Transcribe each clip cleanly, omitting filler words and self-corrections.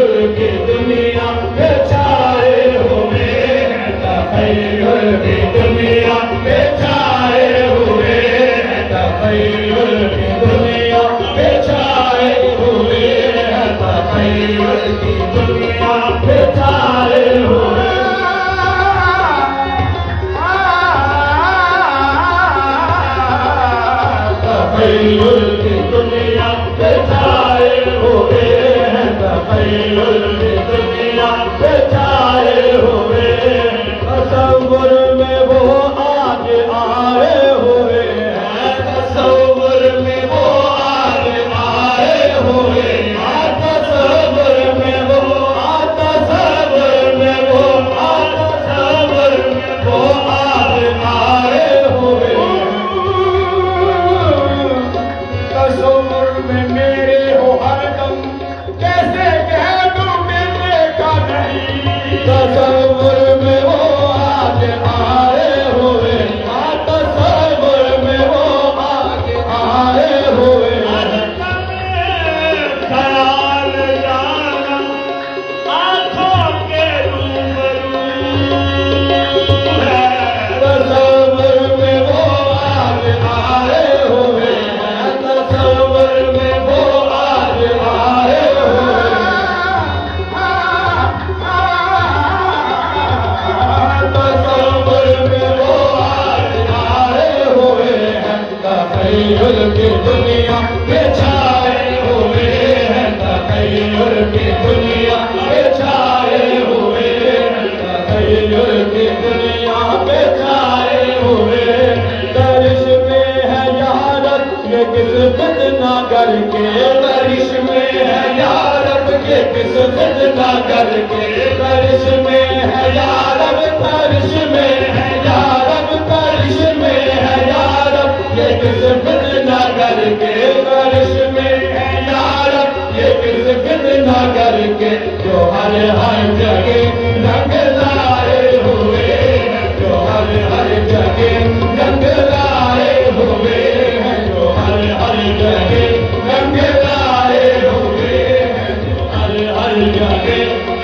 तखय्युल की दुनिया में छाए हुए हैं, तखय्युल की दुनिया में छाए हुए हैं, तखय्युल की दुनिया में छाए हुए हैं, तखय्युल की दुनिया में छाए हुए हैं। तखय्युल की दुनिया पे छाए हुए हैं, तखय्युल की दुनिया पे छाए हुए हैं। तसव्वुर में वो आज आए हुए हैं, तसव्वुर में वो आज आए हुए हैं, तसव्वुर में वो तसव्वुर में वो तसव्वुर में वो आज आए हुए हैं। तसव्वुर में मेरे हो हरदम, कैसे कह दूं मैं देखा नहीं। तसव्वुर में वो आज आए हुए, तसव्वुर में वो आज आए हुए। ख्याल जाना आँखों के रूबरू है, तसव्वुर में वो आज आए हुए हैं, तसव्वुर में वो आज आए हुए हैं। तसव्वुर में वो आज आए हुए हैं, तखय्युल की दुनिया में छाए हुए हैं, तखय्युल की दुनिया में छाए हुए हैं, तखय्युल की दुनिया में छाए हुए हैं। दरिश में है यारत ये किस फितना करके, दरिश में है यारत ये किस फितना करके, दरिश में है यारत, दरिश में है यारत, दरिश में है यारत ये किस फितना करके, दरिश में है यारत ये किस फितना करके। जो हर जगह रंग लाए हुए हैं, जो हर जगह रंग लाए हुए हैं, जो हर जगह रंग लाए हुए हैं, जो हर जगह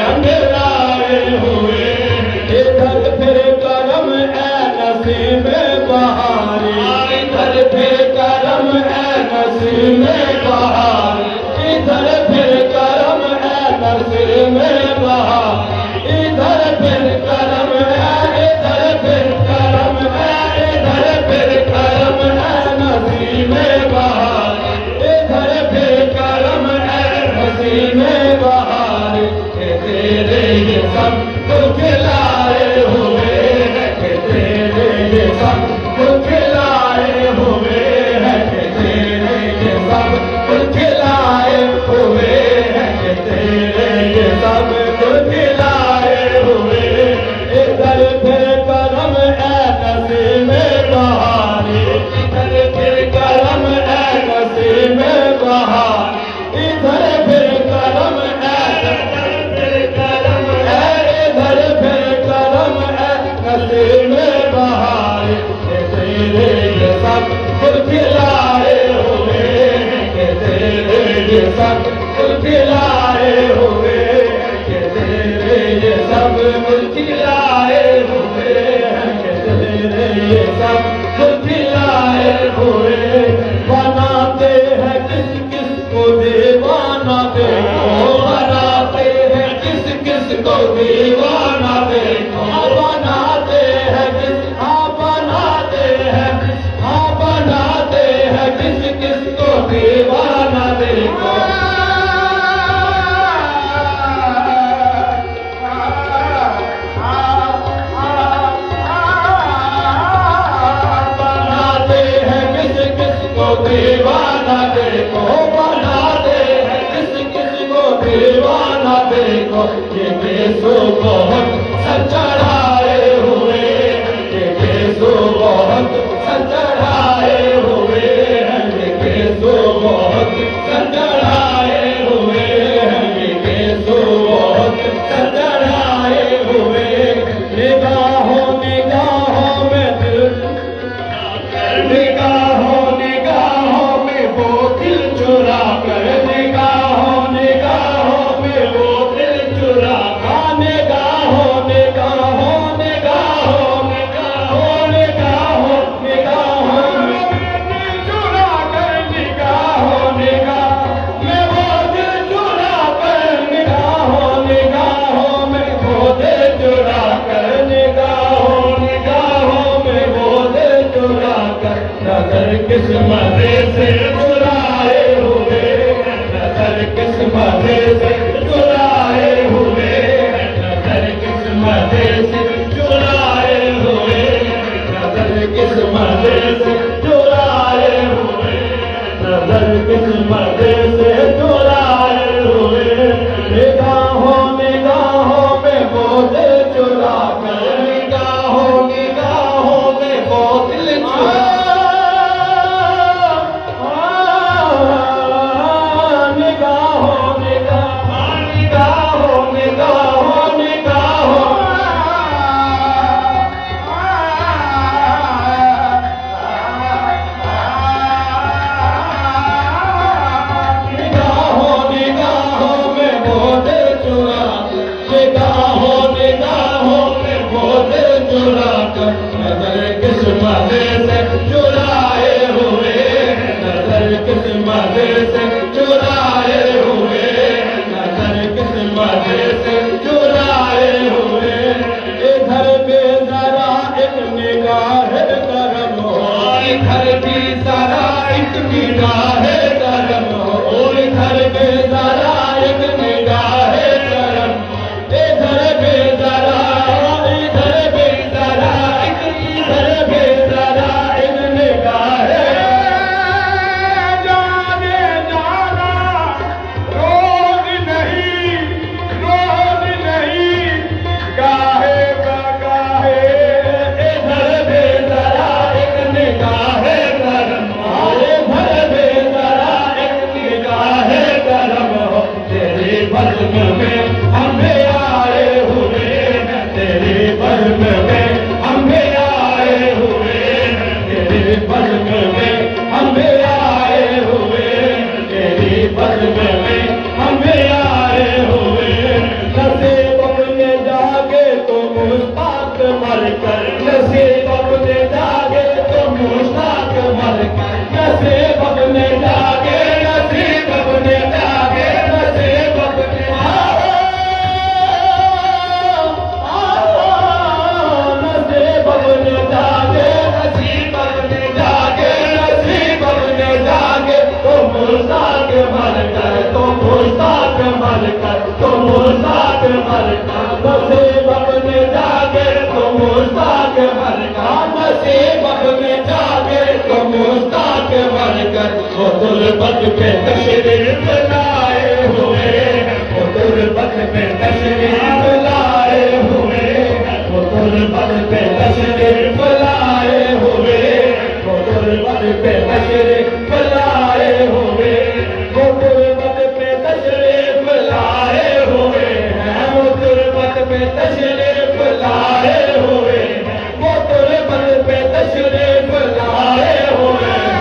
रंग लाए हुए हैं। इधर फिर करम ए नसीब बहारी, इधर फिर करम ए नसीब बहारी, इधर फिर करम ए नसीब बहारी, इधर फिर करम है, इधर फिर करम है, इधर फिर करम है नसीब बहारी, इधर फिर करम है नसीब बहारी। के तेरे ये सब कुछ लाए हुए हैं, के तेरे ये सब कुछ लाए हुए हैं, के तेरे ये सब कुछ लाए हुए हैं, के तेरे ये सब कुछ लाए हुए। इधर फिर करम ए नसीब बहारी, इधर फिर करम ए नसीब बहारी, इधर फिर करम ए, इधर फिर करम ए, इधर फिर करम ए नसीब बहारी। के तेरे ये सब कुछ लाए हुए हैं, के तेरे ये सब कुछ लाए हुए हैं, के तेरे ये सब कुछ लाए हुए हैं, के तेरे ये सब कुछ लाए हुए। बनाते हैं किस किस को दीवाना देखो, बनाते हैं किस किस को दीवाना देखो, बनाते हैं किस, बनाते हैं, बनाते हैं किस किस को दीवाना देखो। बनाते हैं किस किस को दीवाना देखो, बनाते हैं किस किस को दीवाना देखो। ये बेसो बहुत सचढ़ाए हुए हैं, ये बेसो बहुत सचढ़ाए हुए हैं, ये बेसो बहुत सचढ़ाए हुए हैं, ये बेसो बहुत सचढ़ाए हुए। निगाहों निगाहों में दिल, निगाहों निगाहों में वो दिल चुरा कर, निगाहों निगाहों में वो मजे से चुराए हुए, नजर किस मजे से चुराए हुए, नजर किस मजे से चुराए हुए, निगाहों निगाहों में वो दिल चुरा कर, निगाहों निगाहों में वो दिल चुरा, निगाहों निगाहों निगाहों निगाहों निगाहों निगाहों निगाहों में वो दिल चुरा, निगाहों निगाहों में वो दिल चुरा कर, नजर किस मजे से चुराए हुए, नजर किस मजे से चुराए हुए, नजर किस मजे से चुराए हुए, इधर भी जरा एक निगाह करम हो, इधर भी जरा एक निगाह करम हो, इधर भी जरा एक निगाह करम, इधर भी जरा, इधर भी जरा एक, इधर भी जरा एक निगाह, जाने जाना रोज नहीं, रोज नहीं, गाहे बगाहे, इधर भी जरा एक निगाह करम, इधर भी जरा एक निगाह करम हो, तेरे बज़्म में हम भी आए हुए हैं, तेरे बज़्म में हम भी आए हुए हैं, तेरे बज़्म में हम भी आए हुए हैं, तेरे बज़्म में हम भी आए हुए हैं, नसीब अपने जागे तो मुश्ताक मर कर, नसीब अपने जागे तो मुश्ताक मर कर, नसीब अपने जागे, नसीब अपने जागे, नसीब अपने नसीब अपने जागे, नसीब अपने जागे, नसीब अपने जागे, तो मुश्ताक मर कर, तो मुश्ताक मर कर, तो मुश्ताक मर कर, नसीब अपने जागे तो मुश्ताक मर कर, नसीब अपने जागे तो मुश्ताक मर कर, वो गुरबत पे तशरीफ लाए हुए, वो गुरबत पे तशरीफ लाए हुए, वो गुरबत पे तशरीफ लाए हुए, वो गुरबत पे तशरीफ लाए हुए, वो गुरबत पे तशरीफ लाए हुए हैं, वो गुरबत पे तशरीफ लाए हुए हैं, वो गुरबत पे तशरीफ लाए हुए हैं,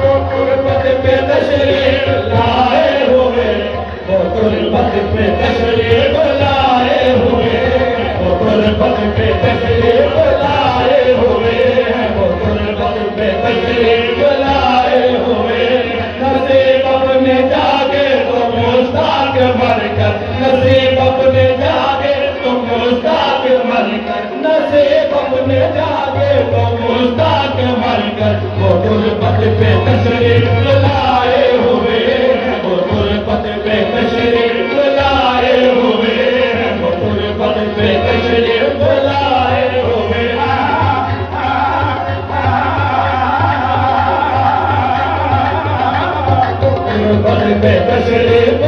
वो गुरबत पे तशरीफ लाए हुए, वो गुरबत पे तशरीफ लाए हुए, वो गुरबत पे तशरीफ लाए हुए, वो गुरबत पे तशरीफ लाए हुए, नसीब अपने जागे तो मुश्ताक मर कर, नसीब अपने जागे तो मुश्ताक मर कर, नसीब अपने जागे तो मुश्ताक मर कर, वो गुरबत पे तशरीफ लाए हुए, वो गुरबत पे तशरीफ लाए हुए, वो गुरबत पे तशरीफ लाए हुए, गुरबत पे तशरीफ